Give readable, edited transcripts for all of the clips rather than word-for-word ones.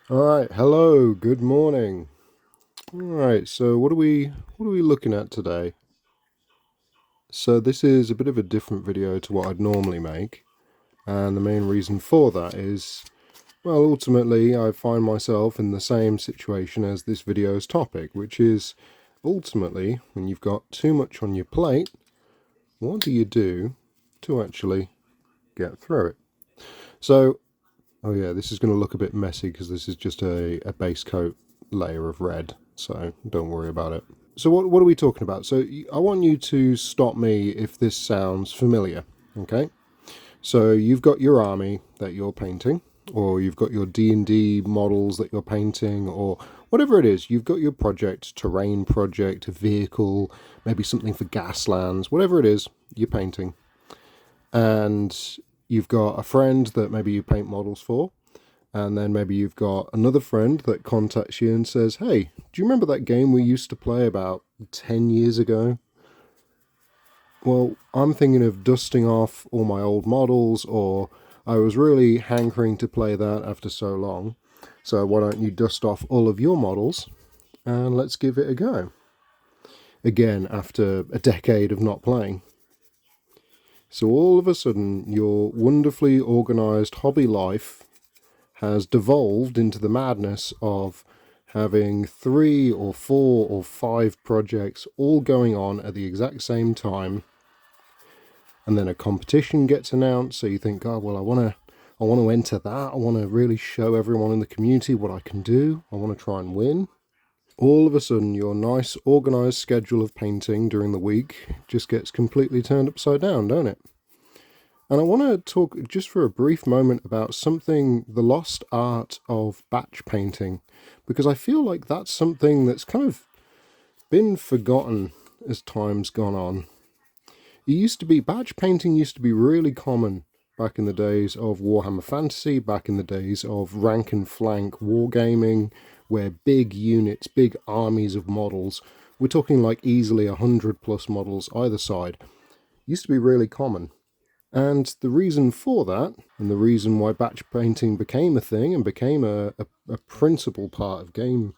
All right, hello, good morning. All right, so what are we looking at today? So this is a bit of a different video to what I'd normally make, and the main reason for that is, well, ultimately I find myself in the same situation as this video's topic, which is ultimately when you've got too much on your plate, what do you do to actually get through it? So, oh yeah, this is going to look a bit messy because this is just a base coat layer of red, so don't worry about it. So what are we talking about? So I want you to stop me if this sounds familiar. Okay. So you've got your army that you're painting, or you've got your D&D models that you're painting, or whatever it is. You've got your project, terrain project, a vehicle, maybe something for gaslands, whatever it is you're painting, and you've got a friend that maybe you paint models for, and then maybe you've got another friend that contacts you and says, "Hey, do you remember that game we used to play about 10 years ago? Well, I'm thinking of dusting off all my old models, or I was really hankering to play that after so long. So why don't you dust off all of your models and let's give it a go?" Again, after a decade of not playing. So all of a sudden, your wonderfully organized hobby life has devolved into the madness of having 3 or 4 or 5 projects all going on at the exact same time, and then a competition gets announced. So you think, oh well, I want to enter that. I want to really show everyone in the community what I can do. I want to try and win. All of a sudden, your nice organized schedule of painting during the week just gets completely turned upside down, don't it? And I want to talk just for a brief moment about something, the lost art of batch painting, because I feel like that's something that's kind of been forgotten as time's gone on. It used to be, batch painting used to be really common back in the days of Warhammer Fantasy, back in the days of rank and flank wargaming, where big units, big armies of models, we're talking like easily 100 plus models either side, used to be really common. And the reason for that, and the reason why batch painting became a thing and became a principal part of the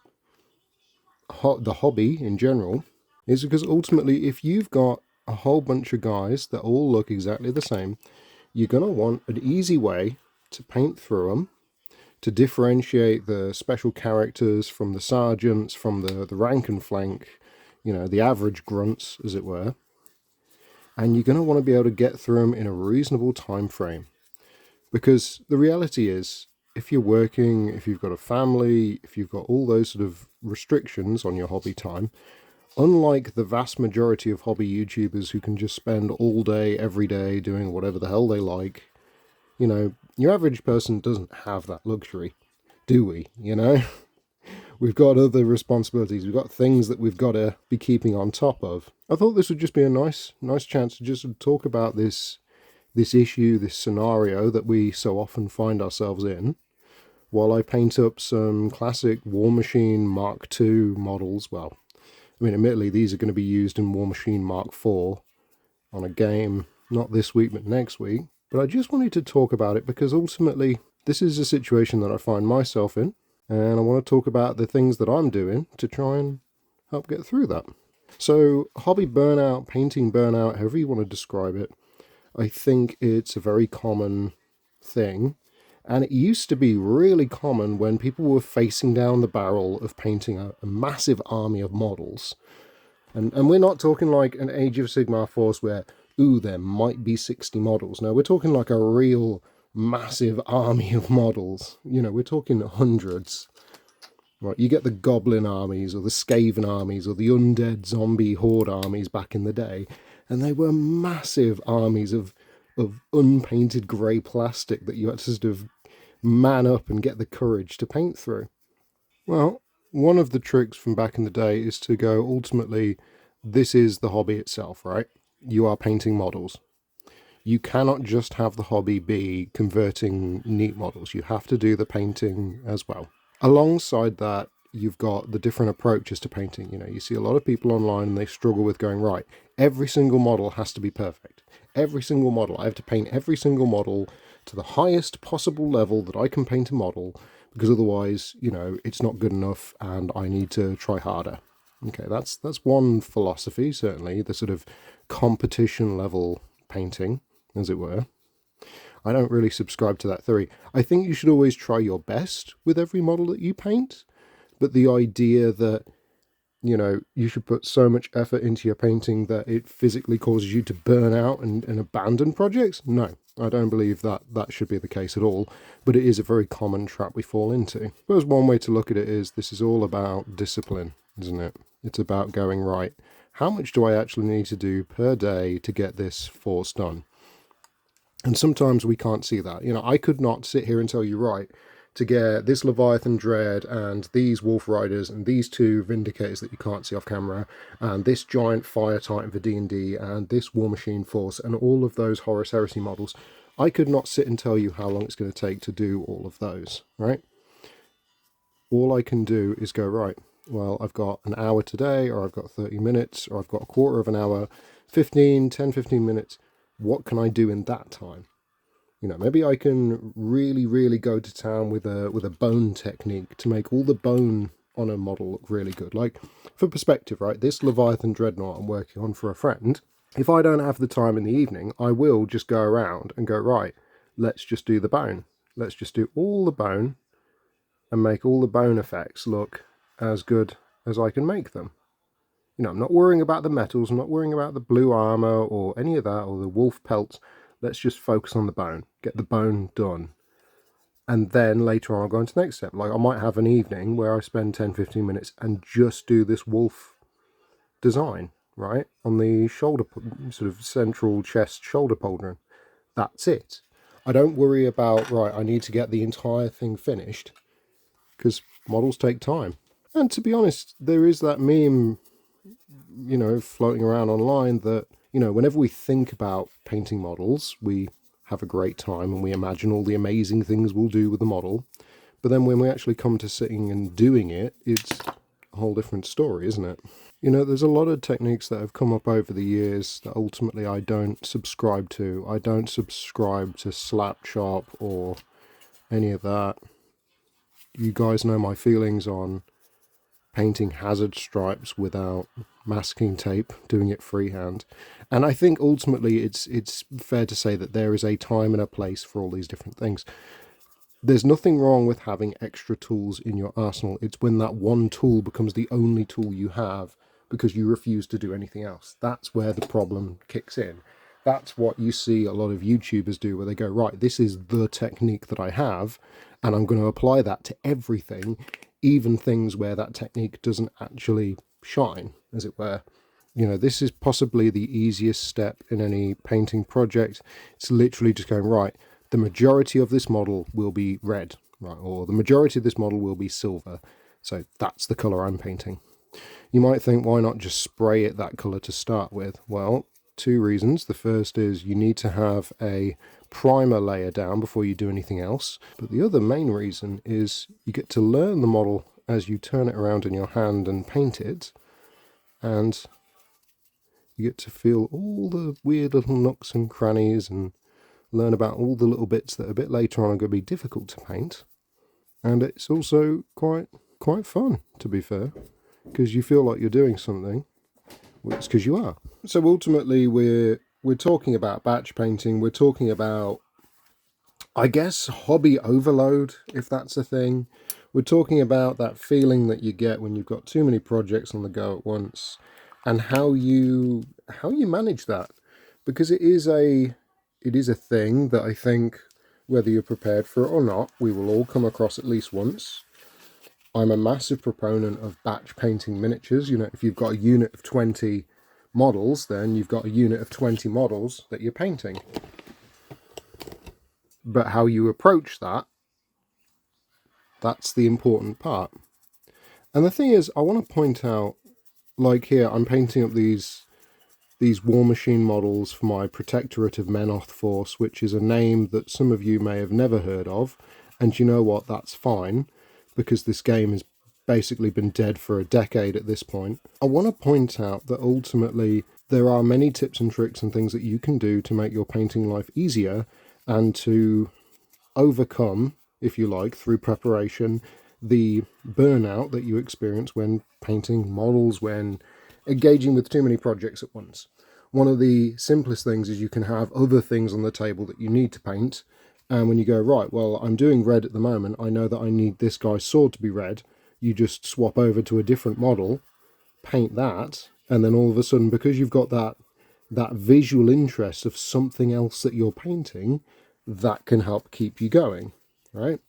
hobby in general, is because ultimately, if you've got a whole bunch of guys that all look exactly the same, you're going to want an easy way to paint through them, to differentiate the special characters from the sergeants, from the rank and flank, the average grunts, as it were. And you're going to want to be able to get through them in a reasonable time frame. Because the reality is, if you're working, if you've got a family, if you've got all those sort of restrictions on your hobby time, unlike the vast majority of hobby YouTubers who can just spend all day, every day doing whatever the hell they like, your average person doesn't have that luxury, do we? We've got other responsibilities. We've got things that we've got to be keeping on top of. I thought this would just be a nice chance to just talk about this issue, this scenario that we so often find ourselves in, while I paint up some classic War Machine Mark II models. Well, I mean, admittedly, these are going to be used in War Machine Mark IV on a game, not this week, but next week. But I just wanted to talk about it because ultimately, this is a situation that I find myself in, and I want to talk about the things that I'm doing to try and help get through that. So, hobby burnout, painting burnout, however you want to describe it, I think it's a very common thing. And it used to be really common when people were facing down the barrel of painting a massive army of models. And we're not talking like an Age of Sigmar force where, ooh, there might be 60 models. No, we're talking like a real massive army of models. We're talking hundreds. Right, you get the goblin armies or the Skaven armies or the undead zombie horde armies back in the day, and they were massive armies of unpainted grey plastic that you had to sort of man up and get the courage to paint through. Well, one of the tricks from back in the day is to go, ultimately, this is the hobby itself, right? You are painting models. You cannot just have the hobby be converting neat models. You have to do the painting as well. Alongside that, you've got the different approaches to painting. You see a lot of people online and they struggle with going, right, every single model has to be perfect. Every single model, I have to paint every single model to the highest possible level that I can paint a model, because otherwise, it's not good enough and I need to try harder. Okay, that's one philosophy, certainly, the sort of competition level painting, as it were. I don't really subscribe to that theory. I think you should always try your best with every model that you paint, but the idea that you should put so much effort into your painting that it physically causes you to burn out and abandon projects? No, I don't believe that should be the case at all, but it is a very common trap we fall into. I suppose one way to look at it is this is all about discipline, isn't it? It's about going, right, how much do I actually need to do per day to get this force done? And sometimes we can't see that. I could not sit here and tell you, right, to get this Leviathan Dread and these Wolf Riders and these two Vindicators that you can't see off camera and this giant Fire Titan for D&D and this War Machine Force and all of those Horus Heresy models, I could not sit and tell you how long it's going to take to do all of those, right? All I can do is go, right, well, I've got an hour today, or I've got 30 minutes, or I've got a quarter of an hour, 15 minutes. What can I do in that time? Maybe I can really, really go to town with a bone technique to make all the bone on a model look really good. Like, for perspective, right, this Leviathan Dreadnought I'm working on for a friend, if I don't have the time in the evening, I will just go around and go, right, let's just do the bone. Let's just do all the bone and make all the bone effects look as good as I can make them. I'm not worrying about the metals, I'm not worrying about the blue armor or any of that, or the wolf pelts. Let's just focus on the bone, get the bone done. And then later on I'll go into the next step. Like, I might have an evening where I spend 10-15 minutes and just do this wolf design, right? On the shoulder, sort of central chest shoulder pauldron. That's it. I don't worry about, right, I need to get the entire thing finished, because models take time. And to be honest, there is that meme, floating around online that, whenever we think about painting models, we have a great time and we imagine all the amazing things we'll do with the model. But then when we actually come to sitting and doing it, it's a whole different story, isn't it? There's a lot of techniques that have come up over the years that ultimately I don't subscribe to. I don't subscribe to slap chop or any of that. You guys know my feelings on painting hazard stripes without masking tape, doing it freehand. And I think ultimately it's fair to say that there is a time and a place for all these different things. There's nothing wrong with having extra tools in your arsenal. It's when that one tool becomes the only tool you have because you refuse to do anything else. That's where the problem kicks in. That's what you see a lot of YouTubers do, where they go, right, this is the technique that I have, and I'm going to apply that to everything, even things where that technique doesn't actually shine, as it were. This is possibly the easiest step in any painting project. It's literally just going, right, the majority of this model will be red, right, or the majority of this model will be silver. So that's the color I'm painting. You might think, why not just spray it that color to start with? Well, two reasons. The first is you need to have a primer layer down before you do anything else. But the other main reason is you get to learn the model as you turn it around in your hand and paint it, and you get to feel all the weird little nooks and crannies and learn about all the little bits that a bit later on are going to be difficult to paint. And it's also quite fun, to be fair, because you feel like you're doing something. Well, it's because you are. So ultimately we're talking about batch painting. We're talking about, I guess, hobby overload, if that's a thing. We're talking about that feeling that you get when you've got too many projects on the go at once, and how you manage that, because it is a thing that I think, whether you're prepared for it or not, we will all come across at least once. I'm a massive proponent of batch painting miniatures. If you've got a unit of 20 models, then you've got a unit of 20 models that you're painting. But how you approach that, that's the important part. And the thing is, I want to point out, like here, I'm painting up these War Machine models for my Protectorate of Menoth force, which is a name that some of you may have never heard of. And you know what? That's fine, because this game has basically been dead for a decade at this point. I want to point out that ultimately there are many tips and tricks and things that you can do to make your painting life easier and to overcome if you like, through preparation, the burnout that you experience when painting models, when engaging with too many projects at once. One of the simplest things is you can have other things on the table that you need to paint. And when you go, right, well, I'm doing red at the moment, I know that I need this guy's sword to be red. You just swap over to a different model, paint that, and then all of a sudden, because you've got that visual interest of something else that you're painting, that can help keep you going, right?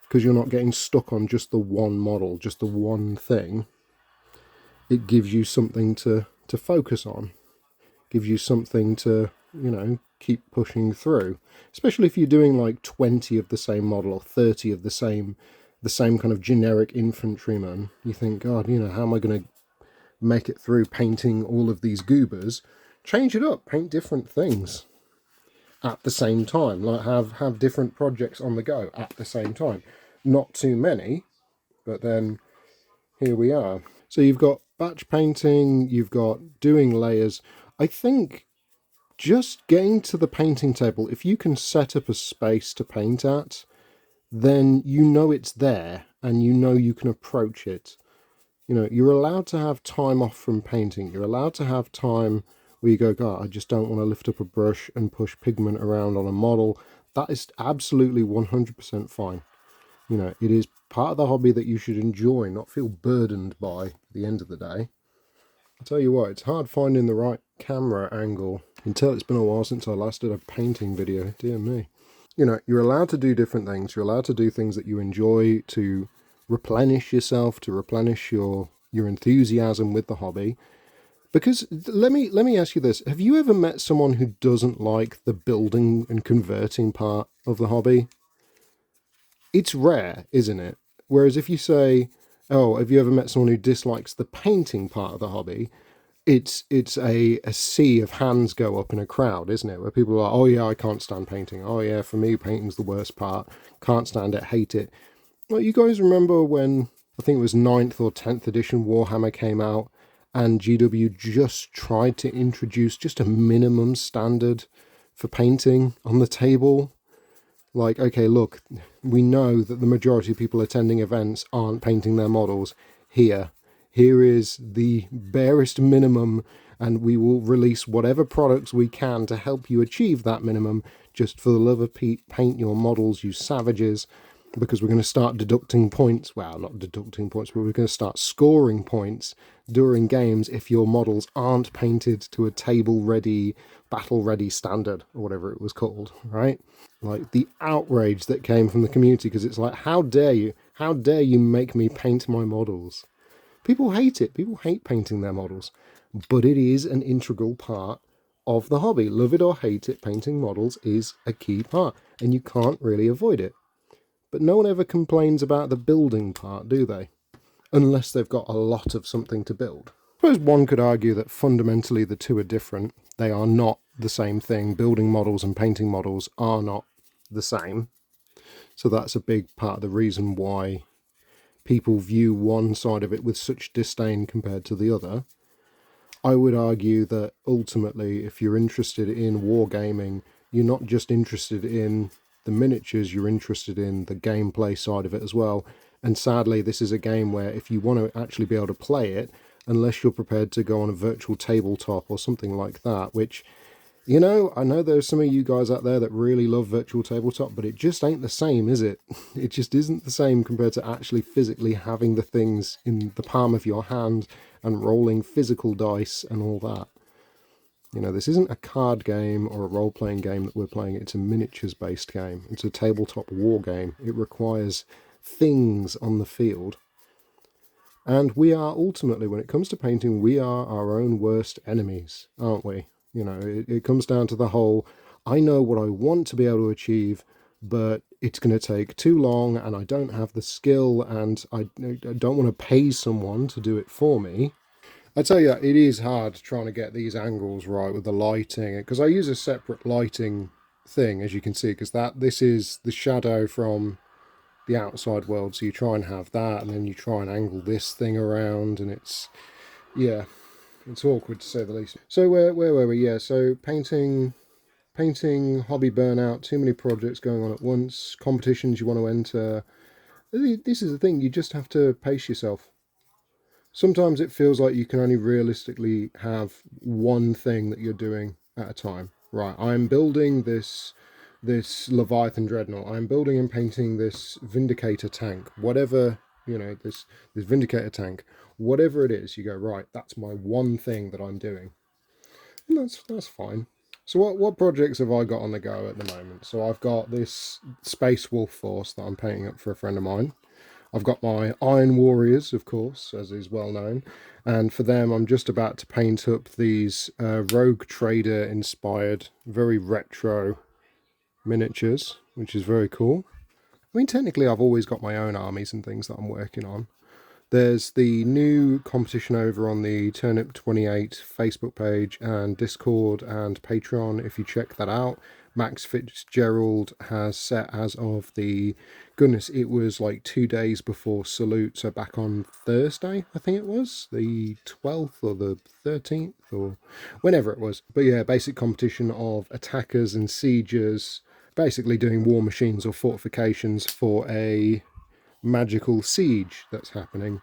Because you're not getting stuck on just the one model, just the one thing. It gives you something to focus on, gives you something to, keep pushing through. Especially if you're doing like 20 of the same model or 30 of the same kind of generic infantryman. You think, God, how am I going to make it through painting all of these goobers? Change it up, paint different things at the same time. Like have different projects on the go at the same time. Not too many, but then here we are. So you've got batch painting, you've got doing layers. I think just getting to the painting table, if you can set up a space to paint at, then it's there and you can approach it. You're allowed to have time off from painting. You're allowed to have time where you go, God, I just don't want to lift up a brush and push pigment around on a model. That is absolutely 100% fine. It is part of the hobby that you should enjoy, not feel burdened by at the end of the day. I'll tell you what, it's hard finding the right camera angle. You can tell it's been a while since I last did a painting video. Dear me. You're allowed to do different things. You're allowed to do things that you enjoy to replenish yourself, to replenish your enthusiasm with the hobby. Because let me ask you this. Have you ever met someone who doesn't like the building and converting part of the hobby? It's rare, isn't it? Whereas if you say, oh, have you ever met someone who dislikes the painting part of the hobby? It's a sea of hands go up in a crowd, isn't it? Where people are like, oh yeah, I can't stand painting. Oh yeah, for me, painting's the worst part. Can't stand it, hate it. Well, you guys remember when, I think it was 9th or 10th edition Warhammer came out, and GW just tried to introduce just a minimum standard for painting on the table? Like, okay, look, we know that the majority of people attending events aren't painting their models. Here is the barest minimum, and we will release whatever products we can to help you achieve that minimum. Just for the love of Pete, paint your models, you savages, because we're going to start deducting points. Well, not deducting points, but we're going to start scoring points during games if your models aren't painted to a table-ready, battle-ready standard, or whatever it was called, right? Like the outrage that came from the community, because it's like, how dare you make me paint my models? People hate it. People hate painting their models, but it is an integral part of the hobby. Love it or hate it, painting models is a key part, and you can't really avoid it. But no one ever complains about the building part, do they? Unless they've got a lot of something to build. I suppose one could argue that fundamentally the two are different. They are not the same thing. Building models and painting models are not the same. So that's a big part of the reason why people view one side of it with such disdain compared to the other. I would argue that ultimately, if you're interested in wargaming, you're not just interested in the miniatures, you're interested in the gameplay side of it as well. And sadly, this is a game where if you want to actually be able to play it, unless you're prepared to go on a virtual tabletop or something like that, which, I know there's some of you guys out there that really love virtual tabletop, but it just ain't the same, is it? It just isn't the same compared to actually physically having the things in the palm of your hand and rolling physical dice and all that. This isn't a card game or a role-playing game that we're playing. It's a miniatures-based game. It's a tabletop war game. It requires things on the field. And we are ultimately, when it comes to painting, we are our own worst enemies, aren't we? It comes down to the whole, I know what I want to be able to achieve, but it's going to take too long and I don't have the skill and I don't want to pay someone to do it for me. I tell you, it is hard trying to get these angles right with the lighting, because I use a separate lighting thing, as you can see, because this is the shadow from the outside world, so you try and have that, and then you try and angle this thing around, and it's awkward to say the least. So where were we? Yeah, so painting painting, hobby burnout, too many projects going on at once, competitions you want to enter. This is the thing, you just have to pace yourself. Sometimes it feels like you can only realistically have one thing that you're doing at a time. Right, I'm building this Leviathan Dreadnought. I'm building and painting this Vindicator tank. Whatever, this Vindicator tank. Whatever it is, you go, right, that's my one thing that I'm doing. And that's fine. So what projects have I got on the go at the moment? So I've got this Space Wolf Force that I'm painting up for a friend of mine. I've got my Iron Warriors, of course, as is well known. And for them, I'm just about to paint up these Rogue Trader inspired, very retro miniatures, which is very cool. I mean, technically, I've always got my own armies and things that I'm working on. There's the new competition over on the Turnip28 Facebook page and Discord and Patreon. If you check that out, Max Fitzgerald has set as of goodness, it was like 2 days before Salute, so back on Thursday, I think it was, the 12th or the 13th, or whenever it was. But yeah, basic competition of attackers and siegers, basically doing war machines or fortifications for a magical siege that's happening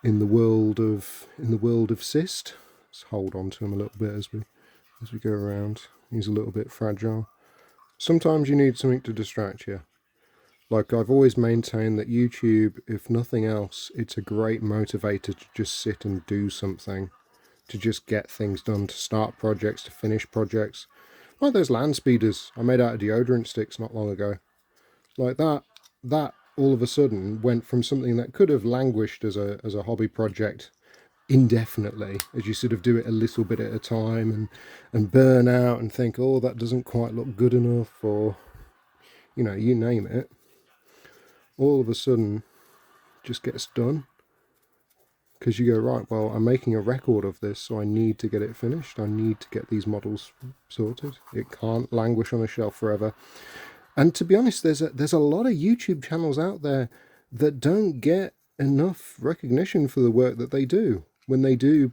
in the world of Sist. Let's hold on to him a little bit as we go around. He's a little bit fragile. Sometimes you need something to distract you. Like, I've always maintained that YouTube, if nothing else, it's a great motivator to just sit and do something, to just get things done, to start projects, to finish projects. Like those land speeders I made out of deodorant sticks not long ago. Like that all of a sudden went from something that could have languished as a hobby project indefinitely, as you sort of do it a little bit at a time and burn out and think, oh, that doesn't quite look good enough, or you name it, all of a sudden just gets done, because you go, right, well, I'm making a record of this, so I need to get it finished. I need to get these models sorted. It can't languish on a shelf forever. And to be honest, there's a lot of YouTube channels out there that don't get enough recognition for the work that they do. When they do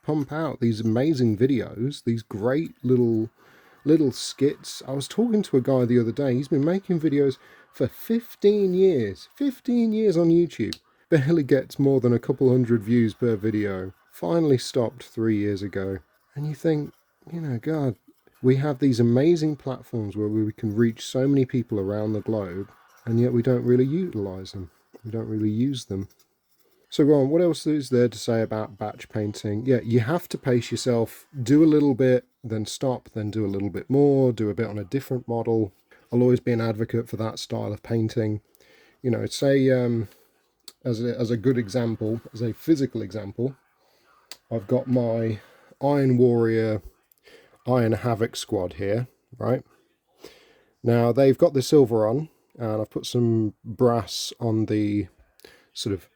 pump out these amazing videos, these great little skits. I was talking to a guy the other day. He's been making videos for 15 years. 15 years on YouTube. Barely gets more than a couple hundred views per video. Finally stopped 3 years ago. And you think, God, we have these amazing platforms where we can reach so many people around the globe, and yet we don't really utilize them. We don't really use them. So go on, what else is there to say about batch painting? Yeah, you have to pace yourself. Do a little bit, then stop, then do a little bit more, do a bit on a different model. I'll always be an advocate for that style of painting. Say, as a good example, as a physical example, I've got my Iron Warrior Iron Havoc squad here, right? Now, they've got the silver on, and I've put some brass on the sort of,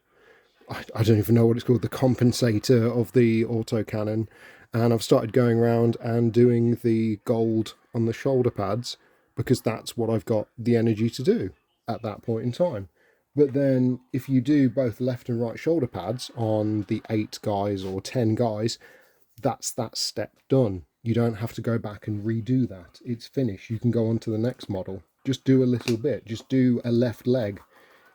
I don't even know what it's called, the compensator of the autocannon, and I've started going around and doing the gold on the shoulder pads, because that's what I've got the energy to do at that point in time. But then if you do both left and right shoulder pads on the 8 guys or 10 guys, that's that step done. You don't have to go back and redo that. It's finished. You can go on to the next model. Just do a little bit. Just do a left leg.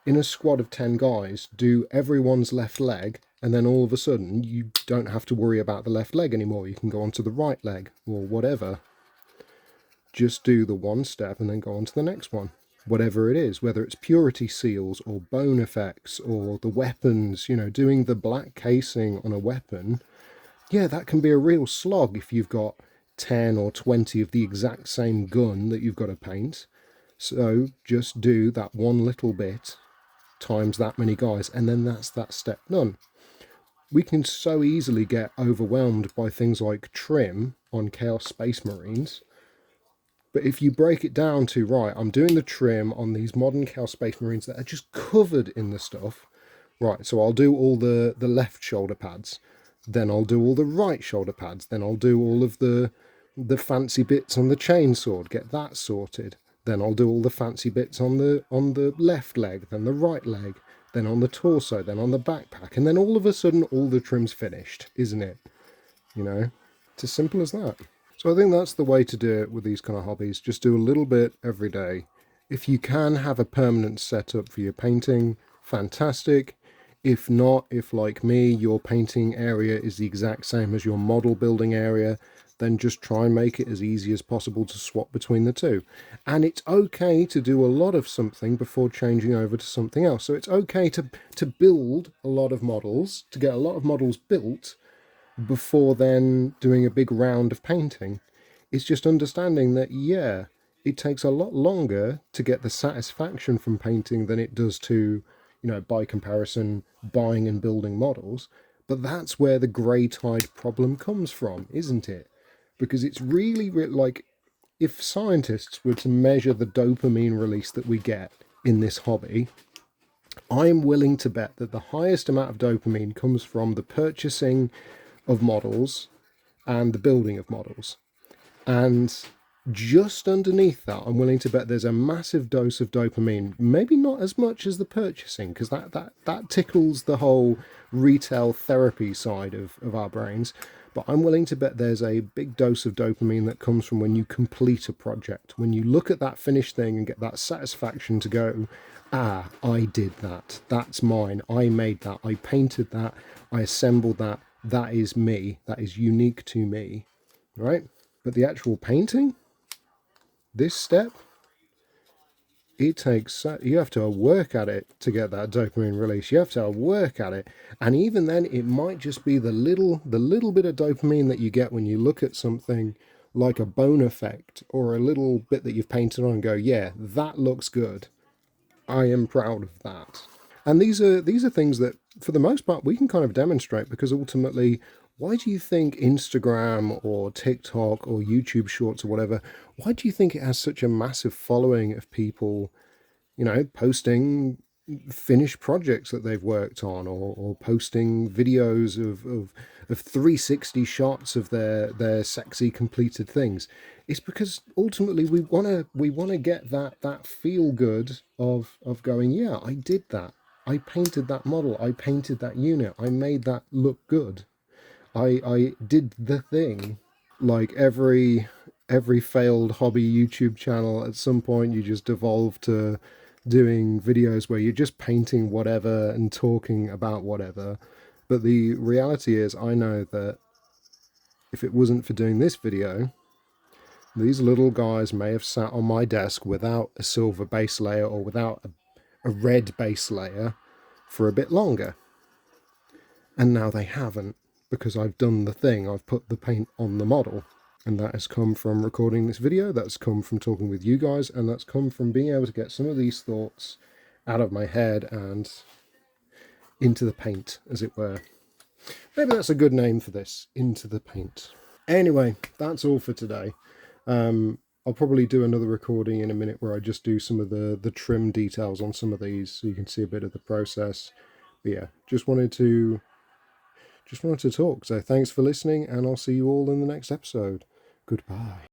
In a squad of 10 guys, do everyone's left leg, and then all of a sudden you don't have to worry about the left leg anymore. You can go on to the right leg or whatever. Just do the one step and then go on to the next one. Whatever it is, whether it's purity seals or bone effects or the weapons, doing the black casing on a weapon. Yeah, that can be a real slog if you've got 10 or 20 of the exact same gun that you've got to paint. So just do that one little bit times that many guys, and then that's that step done. We can so easily get overwhelmed by things like trim on Chaos Space Marines. But if you break it down to, right, I'm doing the trim on these modern Chaos Space Marines that are just covered in the stuff. Right, so I'll do all the left shoulder pads. Then I'll do all the right shoulder pads. Then I'll do all of the fancy bits on the chainsword, get that sorted. Then I'll do all the fancy bits on the left leg, then the right leg, then on the torso, then on the backpack. And then all of a sudden, all the trim's finished, isn't it? It's as simple as that. So I think that's the way to do it with these kind of hobbies. Just do a little bit every day. If you can have a permanent setup for your painting, fantastic. If not, if like me, your painting area is the exact same as your model building area, then just try and make it as easy as possible to swap between the two. And it's okay to do a lot of something before changing over to something else. So it's okay to build a lot of models, to get a lot of models built before then doing a big round of painting. It's just understanding that, yeah, it takes a lot longer to get the satisfaction from painting than it does to, by comparison, buying and building models. But that's where the grey tide problem comes from, isn't it? Because it's really like, if scientists were to measure the dopamine release that we get in this hobby, I am willing to bet that the highest amount of dopamine comes from the purchasing of models and the building of models. And just underneath that, I'm willing to bet there's a massive dose of dopamine. Maybe not as much as the purchasing, because that tickles the whole retail therapy side of our brains. But I'm willing to bet there's a big dose of dopamine that comes from when you complete a project. When you look at that finished thing and get that satisfaction to go, ah, I did that. That's mine. I made that. I painted that. I assembled that. That is me. That is unique to me. Right? But the actual painting, this step, it takes, you have to work at it to get that dopamine release. You have to work at it. And even then, it might just be the little bit of dopamine that you get when you look at something like a bone effect or a little bit that you've painted on and go, yeah, that looks good. I am proud of that. And these are things that, for the most part, we can kind of demonstrate, because ultimately, why do you think Instagram or TikTok or YouTube Shorts or whatever, why do you think it has such a massive following of people, posting finished projects that they've worked on, or posting videos of 360 shots of their sexy completed things? It's because ultimately we wanna get that feel good of going, yeah, I did that. I painted that model. I painted that unit. I made that look good. I did the thing. Like every failed hobby YouTube channel, at some point you just devolve to doing videos where you're just painting whatever and talking about whatever. But the reality is, I know that if it wasn't for doing this video, these little guys may have sat on my desk without a silver base layer or without a red base layer for a bit longer. And now they haven't, because I've done the thing. I've put the paint on the model. And that has come from recording this video, that's come from talking with you guys, and that's come from being able to get some of these thoughts out of my head and into the paint, as it were. Maybe that's a good name for this, into the paint. Anyway, that's all for today. I'll probably do another recording in a minute where I just do some of the trim details on some of these, so you can see a bit of the process. But yeah, just wanted to talk. So thanks for listening, and I'll see you all in the next episode. Goodbye.